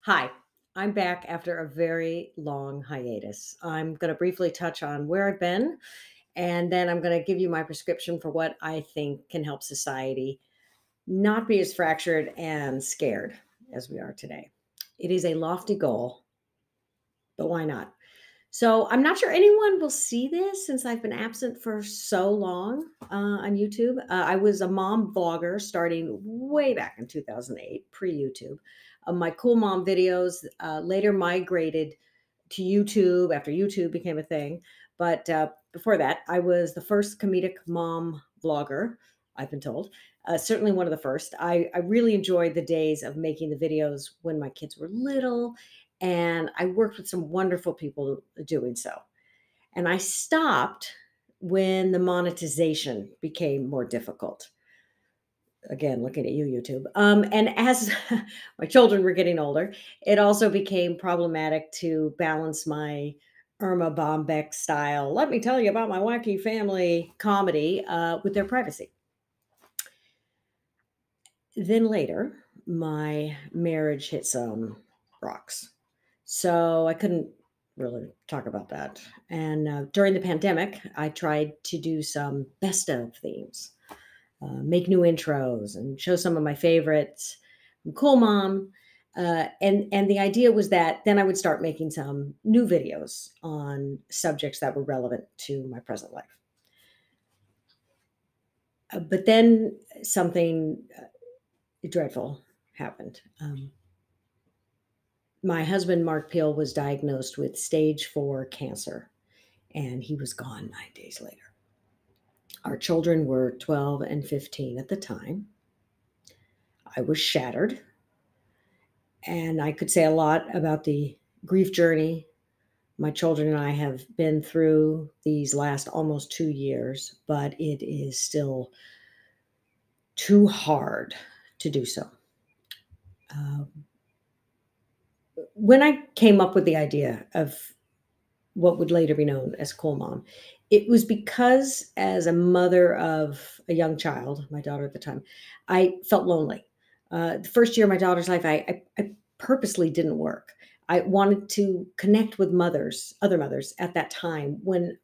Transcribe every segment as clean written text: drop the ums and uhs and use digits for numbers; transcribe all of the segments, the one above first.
Hi, I'm back after a very long hiatus. I'm going to briefly touch on where I've been, and then I'm going to give you my prescription for what I think can help society not be as fractured and scared as we are today. It is a lofty goal, but why not? So I'm not sure anyone will see this since I've been absent for so long on YouTube. I was a mom vlogger starting way back in 2008, pre YouTube. My cool mom videos later migrated to YouTube after YouTube became a thing. But before that, I was the first comedic mom vlogger, I've been told. Certainly one of the first. I really enjoyed the days of making the videos when my kids were little, and I worked with some wonderful people doing so. And I stopped when the monetization became more difficult. Again, looking at you, YouTube. And as my children were getting older, it also became problematic to balance my Irma Bombeck style, let me tell you about my wacky family comedy with their privacy. Then later, my marriage hit some rocks. So I couldn't really talk about that. And during the pandemic, I tried to do some best of themes, make new intros, and show some of my favorites from Cool Mom. And the idea was that then I would start making some new videos on subjects that were relevant to my present life. But then something dreadful happened. My husband, Mark Peel, was diagnosed with stage 4 cancer, and he was gone 9 days later. Our children were 12 and 15 at the time. I was shattered, and I could say a lot about the grief journey my children and I have been through these last almost 2 years, but it is still too hard to do so. Um, when I came up with the idea of what would later be known as Cool Mom, it was because as a mother of a young child, my daughter at the time, I felt lonely. The first year of my daughter's life, I purposely didn't work. I wanted to connect with mothers, other mothers at that time when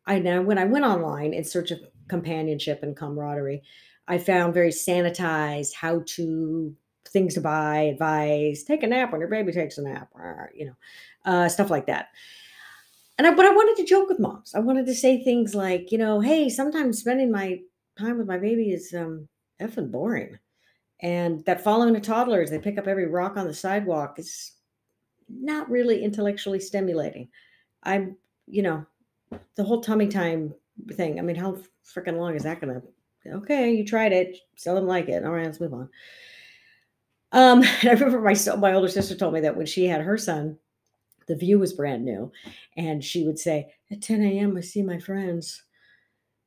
I went online in search of companionship and camaraderie, I found very sanitized how to things to buy, advice, take a nap when your baby takes a nap, stuff like that. But I wanted to joke with moms. I wanted to say things like, hey, sometimes spending my time with my baby is effing boring. And that following a toddler as they pick up every rock on the sidewalk is not really intellectually stimulating. I'm, you know, the whole tummy time thing. I mean, how freaking long is that gonna? Okay, you tried it. Still didn't like it. All right, let's move on. And I remember my older sister told me that when she had her son, the View was brand new, and she would say, "At 10 a.m., I see my friends."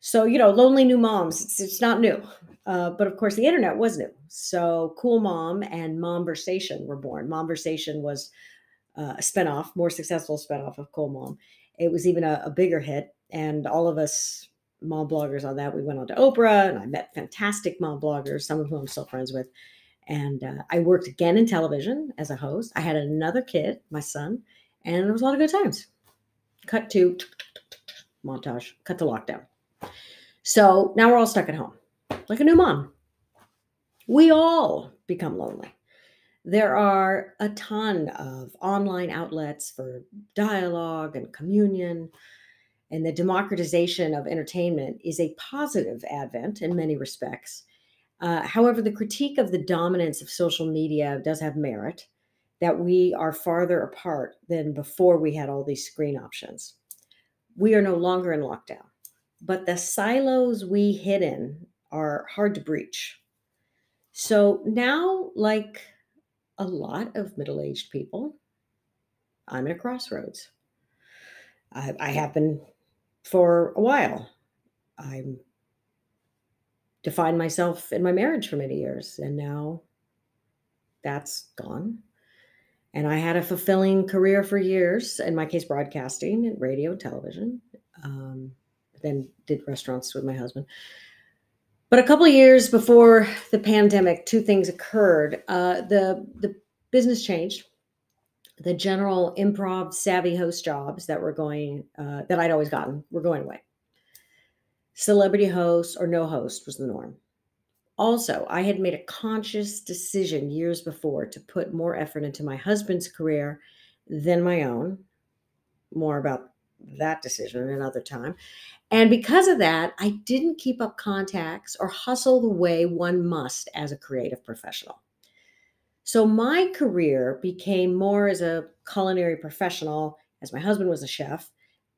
So, lonely new moms, it's not new. But of course, the internet was new. So, Cool Mom and Momversation were born. Momversation was a spinoff, more successful spinoff of Cool Mom. It was even a bigger hit. And all of us mom bloggers on that, we went on to Oprah, and I met fantastic mom bloggers, some of whom I'm still friends with. And I worked again in television as a host. I had another kid, my son, and it was a lot of good times. Cut to montage, cut to lockdown. So now we're all stuck at home, like a new mom. We all become lonely. There are a ton of online outlets for dialogue and communion, and the democratization of entertainment is a positive advent in many respects. However, the critique of the dominance of social media does have merit, that we are farther apart than before we had all these screen options. We are no longer in lockdown, but the silos we hid in are hard to breach. So now, like a lot of middle aged people, I'm at a crossroads. I have been for a while. I defined myself in my marriage for many years, and now that's gone. And I had a fulfilling career for years, in my case, broadcasting and radio, television. Um, then did restaurants with my husband. But a couple of years before the pandemic, two things occurred. The business changed. The general improv savvy host jobs that were going that I'd always gotten were going away. Celebrity host or no host was the norm. Also, I had made a conscious decision years before to put more effort into my husband's career than my own. More about that decision another time. And because of that, I didn't keep up contacts or hustle the way one must as a creative professional. So my career became more as a culinary professional, as my husband was a chef.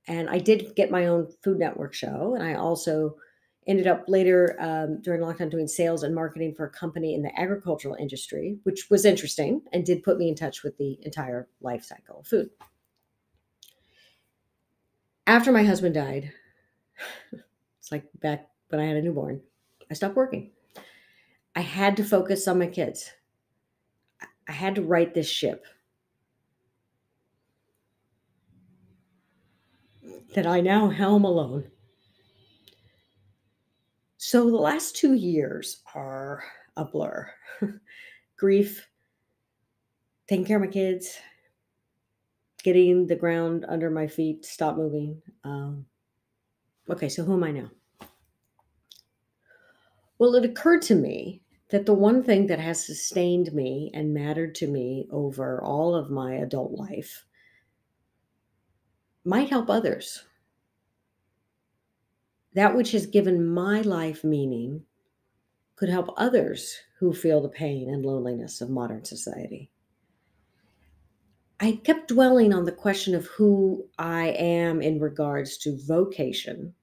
And I did get my own Food Network show. And I also ended up later during lockdown doing sales and marketing for a company in the agricultural industry, which was interesting and did put me in touch with the entire life cycle of food. After my husband died, it's like back when I had a newborn, I stopped working. I had to focus on my kids. I had to right this ship that I now helm alone. So the last 2 years are a blur. Grief, taking care of my kids, getting the ground under my feet, stop moving. Okay, so who am I now? Well, it occurred to me that the one thing that has sustained me and mattered to me over all of my adult life might help others. That which has given my life meaning could help others who feel the pain and loneliness of modern society. I kept dwelling on the question of who I am in regards to vocation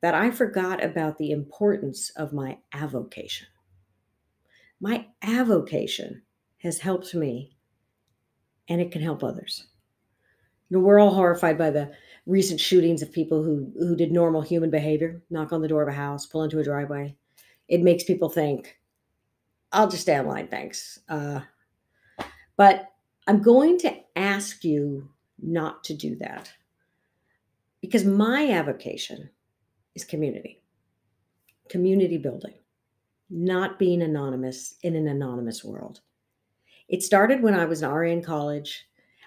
that I forgot about the importance of my avocation. My avocation has helped me and it can help others. We're all horrified by the recent shootings of people who did normal human behavior, knock on the door of a house, pull into a driveway. It makes people think, I'll just stay online, thanks. But I'm going to ask you not to do that because my avocation is community building, not being anonymous in an anonymous world. It started when I was an RA in college.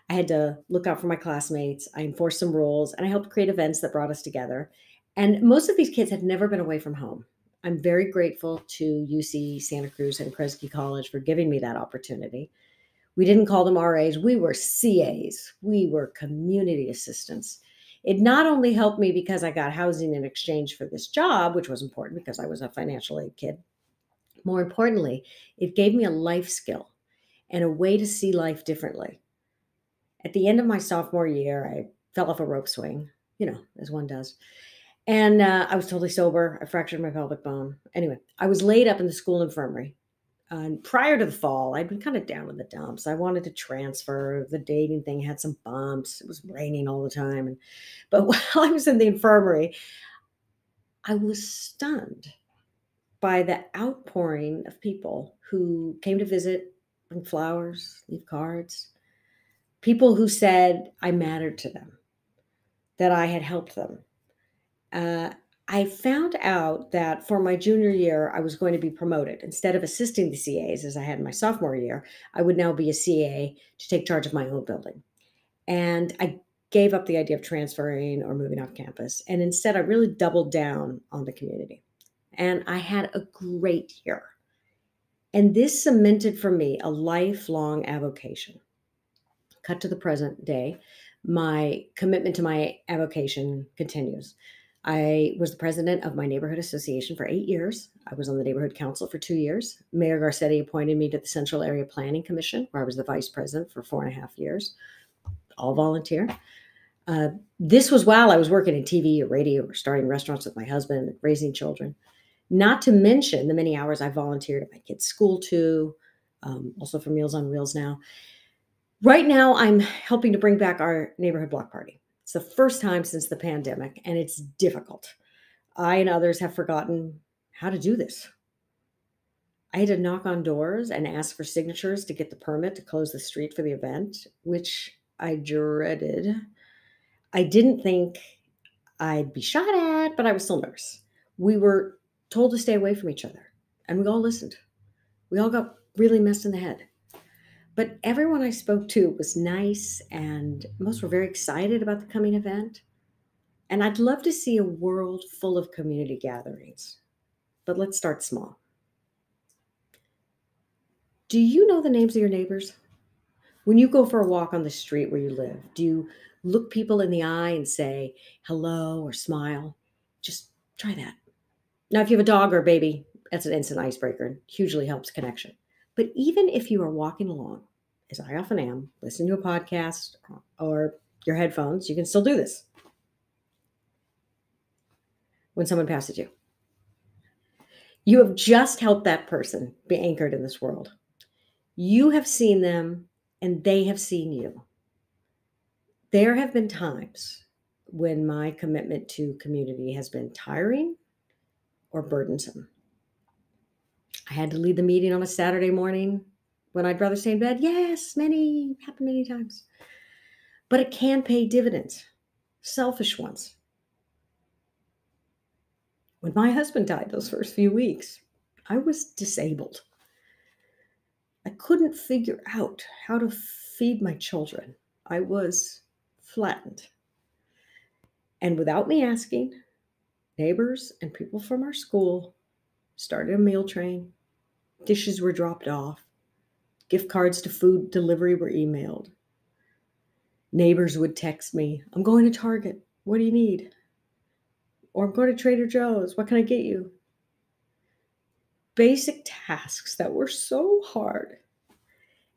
I had to look out for my classmates. I enforced some rules and I helped create events that brought us together. And most of these kids had never been away from home. I'm very grateful to UC Santa Cruz and Kresge College for giving me that opportunity. We didn't call them RAs, we were CAs. We were community assistants. It not only helped me because I got housing in exchange for this job, which was important because I was a financial aid kid. More importantly, it gave me a life skill and a way to see life differently. At the end of my sophomore year, I fell off a rope swing, as one does. And I was totally sober. I fractured my pelvic bone. Anyway, I was laid up in the school infirmary. And prior to the fall, I'd been kind of down in the dumps. I wanted to transfer. The dating thing had some bumps. It was raining all the time. But while I was in the infirmary, I was stunned by the outpouring of people who came to visit, bring flowers, leave cards. People who said I mattered to them, that I had helped them. Uh, I found out that for my junior year, I was going to be promoted. Instead of assisting the CAs as I had in my sophomore year, I would now be a CA to take charge of my own building. And I gave up the idea of transferring or moving off campus. And instead, I really doubled down on the community. And I had a great year. And this cemented for me a lifelong avocation. Cut to the present day, my commitment to my avocation continues. I was the president of my neighborhood association for 8 years. I was on the neighborhood council for 2 years. Mayor Garcetti appointed me to the Central Area Planning Commission, where I was the vice president for 4.5 years, all volunteer. This was while I was working in TV or radio or starting restaurants with my husband, raising children. Not to mention the many hours I volunteered at my kids' school too, also for Meals on Wheels now. Right now, I'm helping to bring back our neighborhood block party. It's the first time since the pandemic, and it's difficult. I and others have forgotten how to do this. I had to knock on doors and ask for signatures to get the permit to close the street for the event, which I dreaded. I didn't think I'd be shot at, but I was still nervous. We were told to stay away from each other, and we all listened. We all got really messed in the head. But everyone I spoke to was nice, and most were very excited about the coming event. And I'd love to see a world full of community gatherings. But let's start small. Do you know the names of your neighbors? When you go for a walk on the street where you live, do you look people in the eye and say hello or smile? Just try that. Now, if you have a dog or a baby, that's an instant icebreaker and hugely helps connection. But even if you are walking along, as I often am, listening to a podcast or your headphones, you can still do this when someone passes you. You have just helped that person be anchored in this world. You have seen them and they have seen you. There have been times when my commitment to community has been tiring or burdensome. I had to lead the meeting on a Saturday morning when I'd rather stay in bed. Yes, happened many times. But it can pay dividends, selfish ones. When my husband died those first few weeks, I was disabled. I couldn't figure out how to feed my children. I was flattened. And without me asking, neighbors and people from our school started a meal train. Dishes were dropped off. Gift cards to food delivery were emailed. Neighbors would text me, I'm going to Target. What do you need? Or I'm going to Trader Joe's. What can I get you? Basic tasks that were so hard.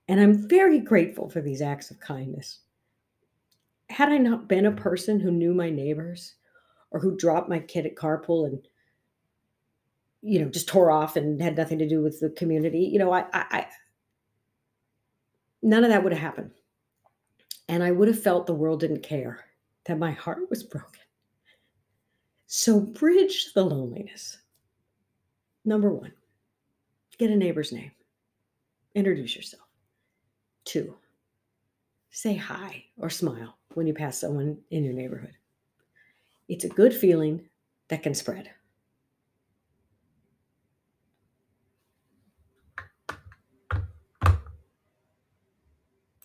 And I'm very grateful for these acts of kindness. Had I not been a person who knew my neighbors or who dropped my kid at carpool and just tore off and had nothing to do with the community, I none of that would have happened. And I would have felt the world didn't care, that my heart was broken. So bridge the loneliness. Number 1, get a neighbor's name. Introduce yourself. 2, say hi or smile when you pass someone in your neighborhood. It's a good feeling that can spread.